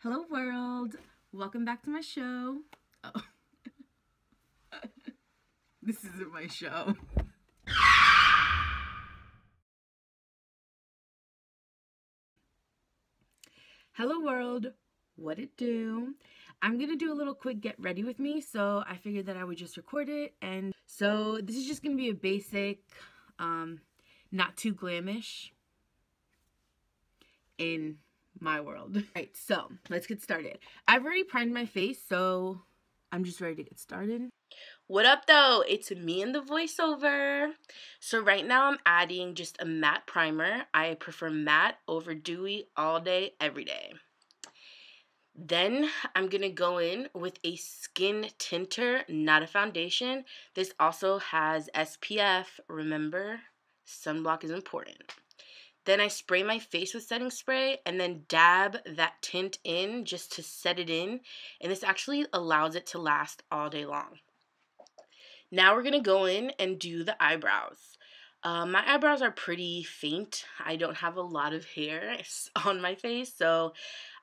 Hello world, welcome back to my show. Oh. This isn't my show. Hello world, what it do? I'm gonna do a little quick get ready with me, so I figured that I would just record it. And so this is just gonna be a basic, not too glamish in my world. Alright, so let's get started. I've already primed my face, so I'm just ready to get started. What up though? It's me and the voiceover. So right now I'm adding just a matte primer. I prefer matte over dewy all day, every day. Then I'm going to go in with a skin tinter, not a foundation. This also has SPF. Remember, sunblock is important. Then I spray my face with setting spray and then dab that tint in just to set it in. And this actually allows it to last all day long. Now we're going to go in and do the eyebrows. My eyebrows are pretty faint. I don't have a lot of hair on my face, so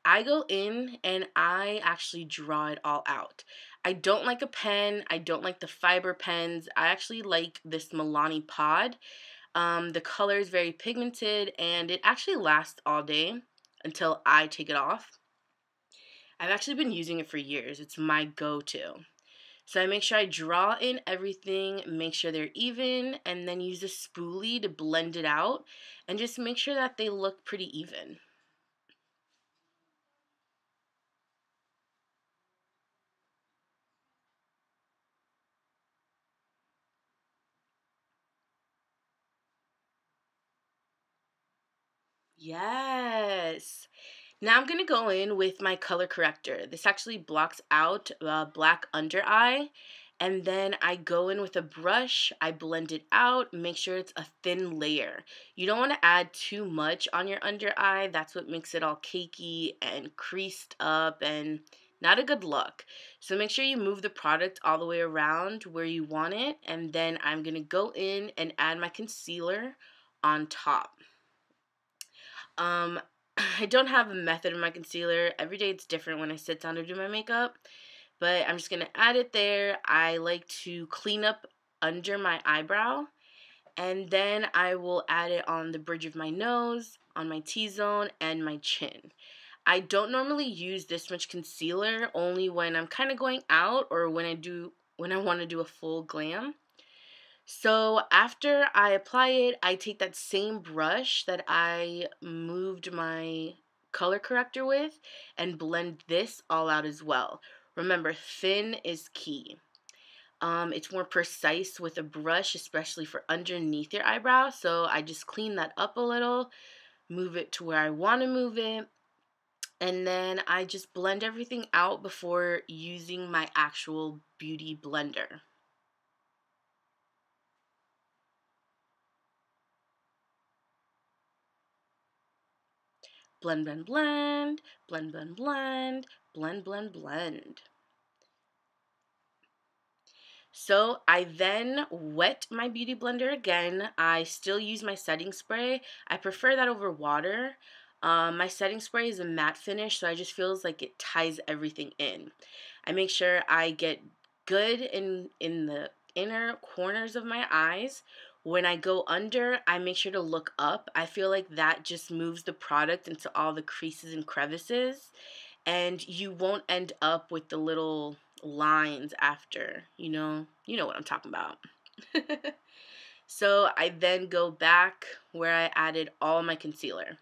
I go in and I actually draw it all out. I don't like a pen. I don't like the fiber pens. I actually like this Milani Pod. The color is very pigmented and it actually lasts all day until I take it off. I've actually been using it for years. It's my go-to. So I make sure I draw in everything, make sure they're even, and then use a spoolie to blend it out and just make sure that they look pretty even. Yes. Now I'm going to go in with my color corrector. This actually blocks out black under eye. And then I go in with a brush, I blend it out, make sure it's a thin layer. You don't want to add too much on your under eye. That's what makes it all cakey and creased up and not a good look. So make sure you move the product all the way around where you want it. And then I'm going to go in and add my concealer on top. I don't have a method in my concealer. Every day it's different when I sit down to do my makeup. But I'm just going to add it there. I like to clean up under my eyebrow. And then I will add it on the bridge of my nose, on my T-zone, and my chin. I don't normally use this much concealer, only when I'm kind of going out or when I want to do a full glam. So after I apply it, I take that same brush that I moved my color corrector with and blend this all out as well. Remember, thin is key. It's more precise with a brush, especially for underneath your eyebrow. So I just clean that up a little, move it to where I want to move it, and then I just blend everything out before using my actual beauty blender. Blend, blend, blend, blend, blend, blend, blend, blend, blend. So I then wet my beauty blender again. I still use my setting spray. I prefer that over water. My setting spray is a matte finish, so I just feels like it ties everything in. I make sure I get good in the inner corners of my eyes. When I go under, I make sure to look up. I feel like that just moves the product into all the creases and crevices, and you won't end up with the little lines after, you know what I'm talking about. So I then go back where I added all my concealer.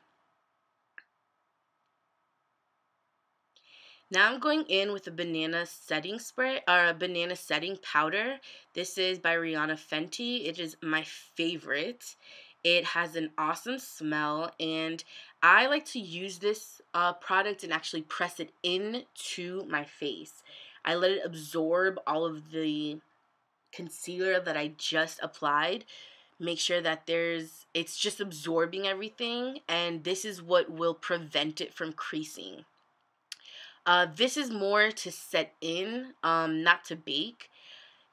Now I'm going in with a banana setting spray, or a banana setting powder. This is by Rihanna Fenty. It is my favorite. It has an awesome smell, and I like to use this product and actually press it into my face. I let it absorb all of the concealer that I just applied. Make sure that it's just absorbing everything, and this is what will prevent it from creasing. This is more to set in, not to bake.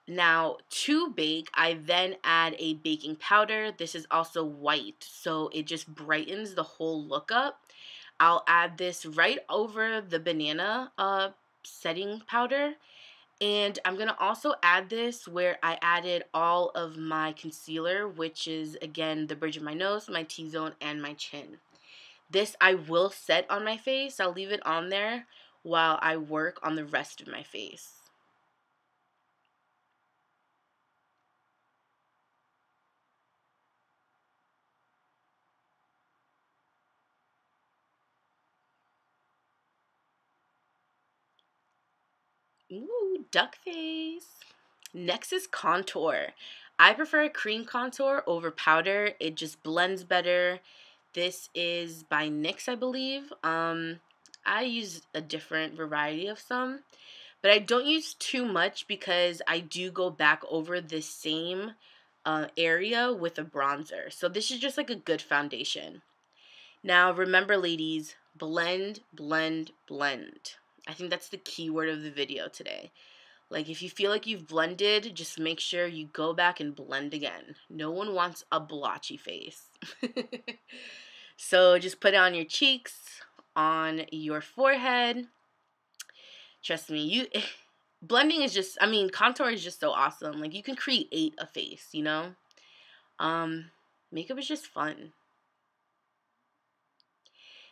Now, to bake, I then add a baking powder. This is also white, so it just brightens the whole look up. I'll add this right over the banana setting powder. And I'm going to also add this where I added all of my concealer, which is, again, the bridge of my nose, my T-zone, and my chin. This I will set on my face. I'll leave it on there while I work on the rest of my face. Ooh, duck face. Next is contour. I prefer cream contour over powder. It just blends better. This is by NYX, I believe. I use a different variety of some, but I don't use too much because I do go back over this same area with a bronzer. So this is just like a good foundation. Now remember, ladies, blend, blend, blend. I think that's the key word of the video today. Like, if you feel like you've blended, just make sure you go back and blend again. No one wants a blotchy face. So just put it on your cheeks, on your forehead. Trust me, blending is just, contour is just so awesome. Like, you can create a face, you know? Makeup is just fun.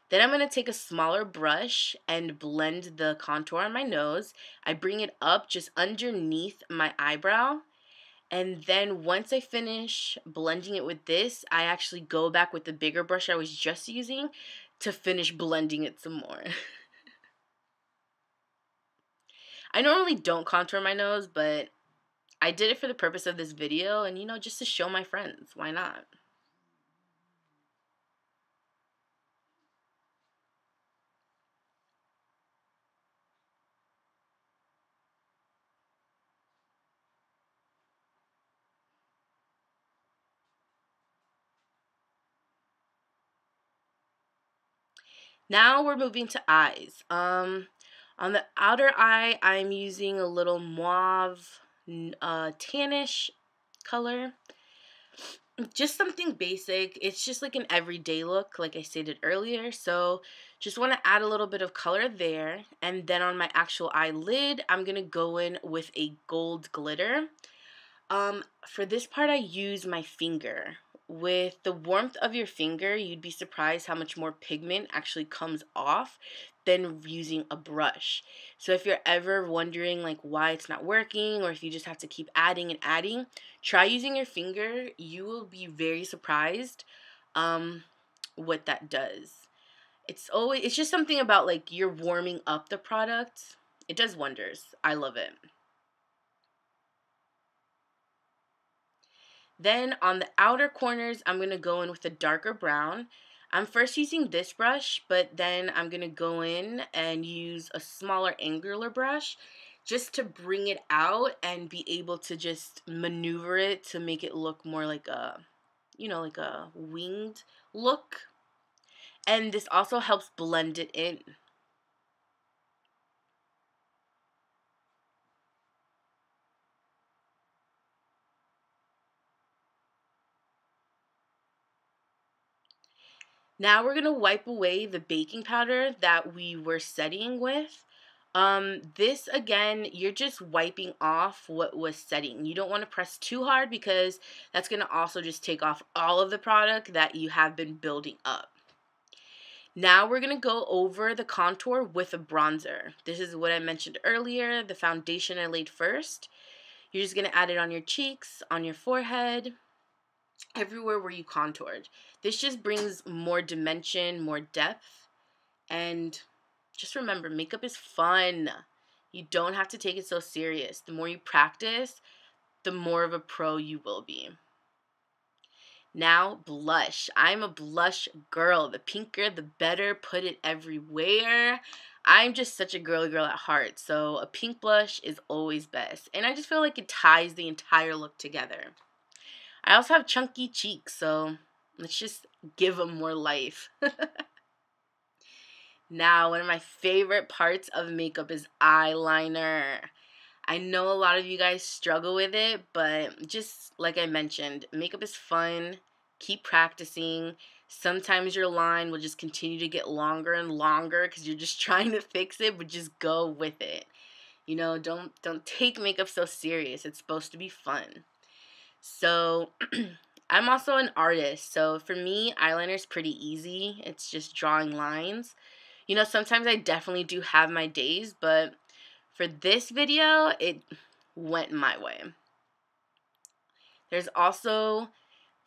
Then I'm going to take a smaller brush and blend the contour on my nose. I bring it up just underneath my eyebrow. And then once I finish blending it with this, I actually go back with the bigger brush I was just using to finish blending it some more. I normally don't contour my nose, but I did it for the purpose of this video and, just to show my friends. Why not? Now we're moving to eyes. On the outer eye, I'm using a little mauve, tannish color. Just something basic. It's just like an everyday look, like I stated earlier. So just want to add a little bit of color there. And then on my actual eyelid, I'm going to go in with a gold glitter. For this part, I use my finger. With the warmth of your finger, you'd be surprised how much more pigment actually comes off than using a brush. So if you're ever wondering like why it's not working, or if you just have to keep adding and adding, try using your finger. You will be very surprised what that does. It's just something about like you're warming up the product. It does wonders. I love it. Then on the outer corners, I'm going to go in with a darker brown. I'm first using this brush, but then I'm going to go in and use a smaller angular brush just to bring it out and be able to just maneuver it to make it look more like a, like a winged look. And this also helps blend it in. Now we're going to wipe away the baking powder that we were setting with. This, again, you're just wiping off what was setting. You don't want to press too hard because that's going to also just take off all of the product that you have been building up. Now we're going to go over the contour with a bronzer. This is what I mentioned earlier, the foundation I laid first. You're just going to add it on your cheeks, on your forehead, everywhere where you contoured. This just brings more dimension, more depth, and just remember, makeup is fun. You don't have to take it so serious. The more you practice, the more of a pro you will be. Now, blush. I'm a blush girl. The pinker, the better. Put it everywhere. I'm just such a girly girl at heart, so a pink blush is always best. And I just feel like it ties the entire look together. I also have chunky cheeks, so let's just give them more life. Now, one of my favorite parts of makeup is eyeliner. I know a lot of you guys struggle with it, but just like I mentioned, makeup is fun. Keep practicing. Sometimes your line will just continue to get longer and longer because you're just trying to fix it, but just go with it. You know, don't take makeup so serious. It's supposed to be fun. So I'm also an artist, so for me, eyeliner is pretty easy. It's just drawing lines. You know, sometimes I definitely do have my days, but for this video, it went my way. There's also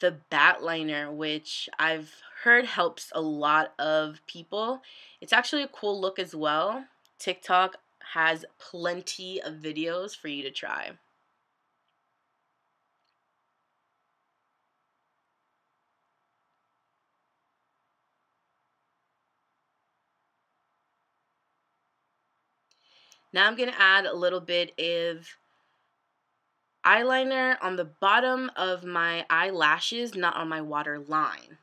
the bat liner, which I've heard helps a lot of people. It's actually a cool look as well. TikTok has plenty of videos for you to try. Now I'm going to add a little bit of eyeliner on the bottom of my eyelashes, not on my waterline.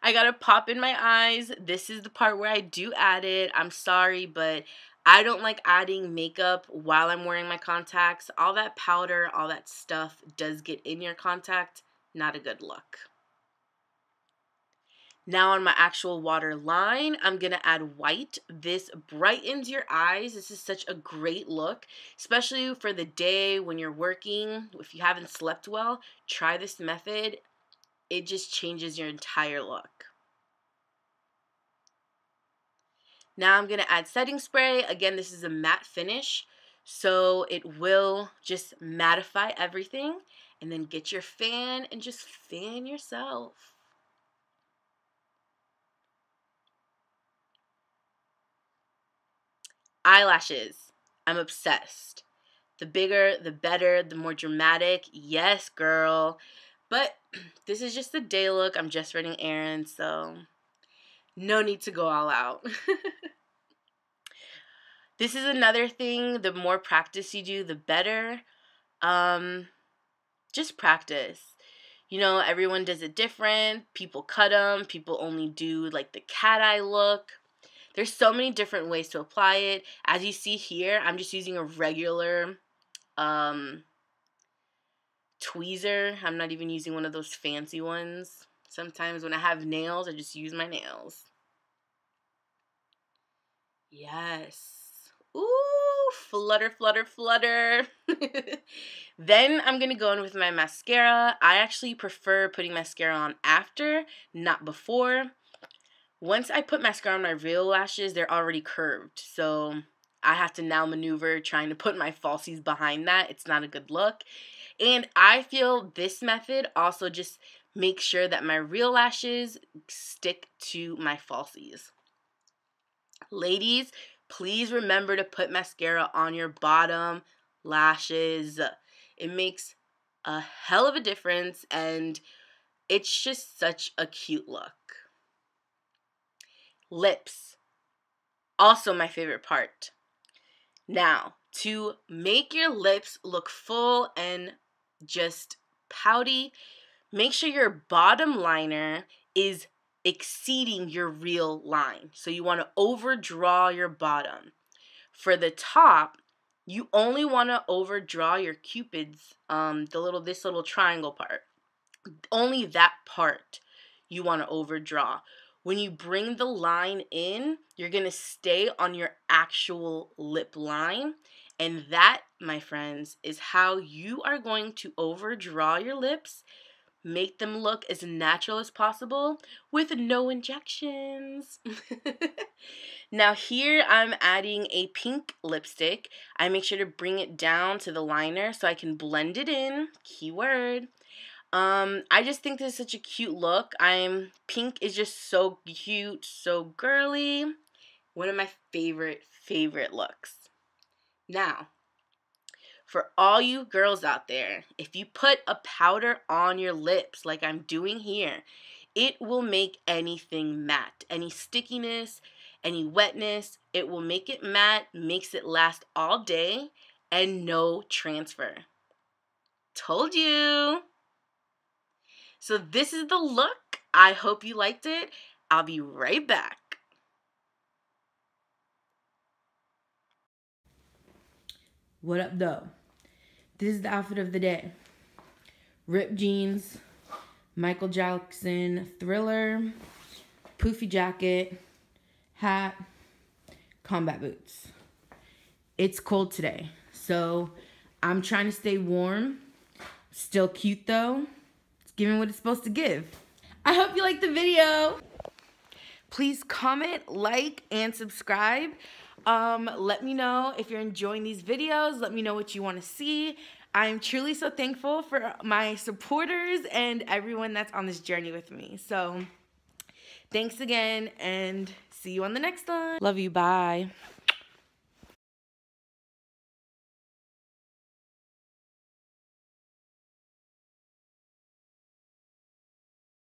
I got a pop in my eyes. This is the part where I do add it. I'm sorry, but I don't like adding makeup while I'm wearing my contacts. All that powder, all that stuff does get in your contact. Not a good look. Now on my actual waterline, I'm going to add white. This brightens your eyes. This is such a great look, especially for the day when you're working. If you haven't slept well, try this method. It just changes your entire look. Now I'm going to add setting spray. Again, this is a matte finish, so it will just mattify everything. And then get your fan and just fan yourself. Eyelashes. I'm obsessed. The bigger, the better, the more dramatic. Yes, girl. But this is just a day look. I'm just running errands, so no need to go all out. This is another thing. The more practice you do, the better. Just practice. You know, everyone does it different. People cut them. People only do like the cat eye look. There's so many different ways to apply it. As you see here, I'm just using a regular tweezer. I'm not even using one of those fancy ones. Sometimes when I have nails, I just use my nails. Yes. Ooh, flutter, flutter, flutter. Then I'm going to go in with my mascara. I actually prefer putting mascara on after, not before. Once I put mascara on my real lashes, they're already curved. So I have to now maneuver trying to put my falsies behind that. It's not a good look. And I feel this method also just makes sure that my real lashes stick to my falsies. Ladies, please remember to put mascara on your bottom lashes. It makes a hell of a difference, and it's just such a cute look. Lips, also my favorite part. Now, to make your lips look full and just pouty, make sure your bottom liner is exceeding your real line. So you want to overdraw your bottom. For the top, you only want to overdraw your cupids, this little triangle part. Only that part you want to overdraw. When you bring the line in, you're going to stay on your actual lip line. And that, my friends, is how you are going to overdraw your lips, make them look as natural as possible with no injections. Now here I'm adding a pink lipstick. I make sure to bring it down to the liner so I can blend it in. Keyword. I just think this is such a cute look. Pink is just so cute, so girly. One of my favorite looks. Now, for all you girls out there, if you put a powder on your lips like I'm doing here, it will make anything matte. Any stickiness, any wetness, it will make it matte, makes it last all day, and no transfer. Told you! So this is the look. I hope you liked it. I'll be right back. What up, though? This is the outfit of the day. Ripped jeans, Michael Jackson Thriller, poofy jacket, hat, combat boots. It's cold today, so I'm trying to stay warm. Still cute, though. It's giving what it's supposed to give. I hope you liked the video. Please comment, like, and subscribe. Let me know if you're enjoying these videos. Let me know what you want to see. I'm truly so thankful for my supporters and everyone that's on this journey with me. So, thanks again, and see you on the next one. Love you. Bye.